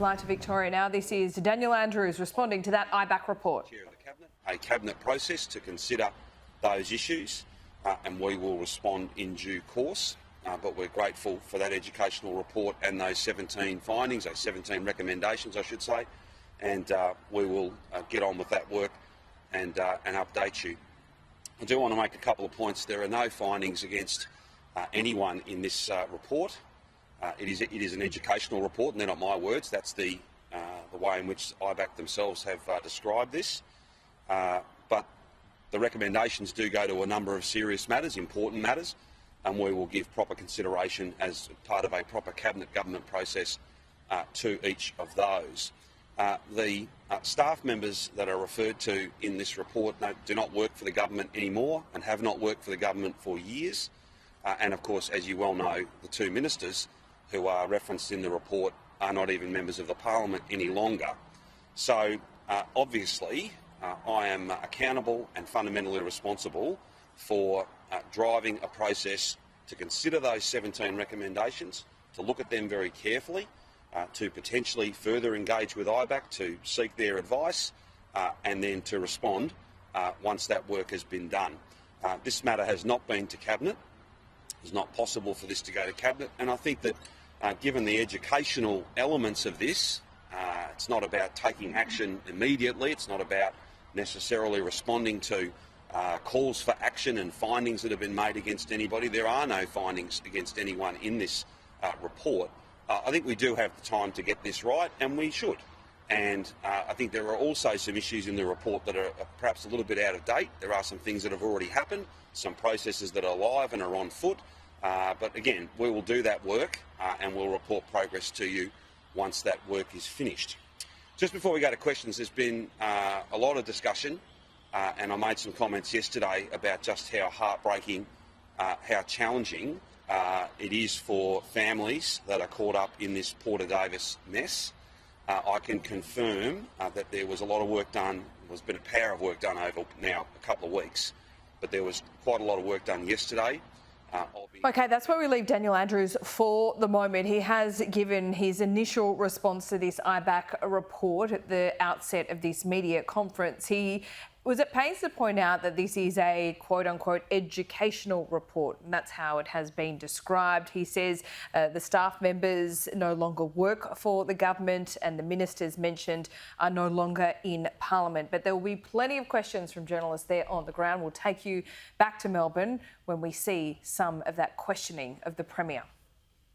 Live to Victoria now. This is Daniel Andrews responding to that IBAC report. Chair of the Cabinet, a Cabinet process to consider those issues, and we will respond in due course. But we're grateful for that educational report and those 17 findings, those 17 recommendations, I should say, and we will get on with that work and update you. I do want to make a couple of points. There are no findings against anyone in this report. It is an educational report, and they're not my words. That's the way in which IBAC themselves have described this. But the recommendations do go to a number of serious matters, important matters, and we will give proper consideration as part of a proper Cabinet government process to each of those. The staff members that are referred to in this report do not work for the government anymore and have not worked for the government for years. And of course, as you well know, the two ministers who are referenced in the report are not even members of the parliament any longer. So obviously I am accountable and fundamentally responsible for driving a process to consider those 17 recommendations, to look at them very carefully, to potentially further engage with IBAC to seek their advice, and then to respond once that work has been done. This matter has not been to Cabinet. It's not possible for this to go to Cabinet, and I think that given the educational elements of this, it's not about taking action immediately. It's not about necessarily responding to calls for action and findings that have been made against anybody. There are no findings against anyone in this report. I think we do have the time to get this right, and we should. And I think there are also some issues in the report that are perhaps a little bit out of date. There are some things that have already happened, some processes that are live and are on foot. But again, we will do that work and we'll report progress to you once that work is finished. Just before we go to questions, there's been a lot of discussion and I made some comments yesterday about just how heartbreaking, how challenging it is for families that are caught up in this Porter Davis mess. I can confirm that there was a lot of work done, there's been a power of work done over now a couple of weeks, but there was quite a lot of work done yesterday. OK, that's where we leave Daniel Andrews for the moment. He has given his initial response to this IBAC report at the outset of this media conference. He was at pains to point out that this is a quote-unquote educational report, and that's how it has been described. He says the staff members no longer work for the government and the ministers mentioned are no longer in Parliament. But there will be plenty of questions from journalists there on the ground. We'll take you back to Melbourne when we see some of that questioning of the Premier.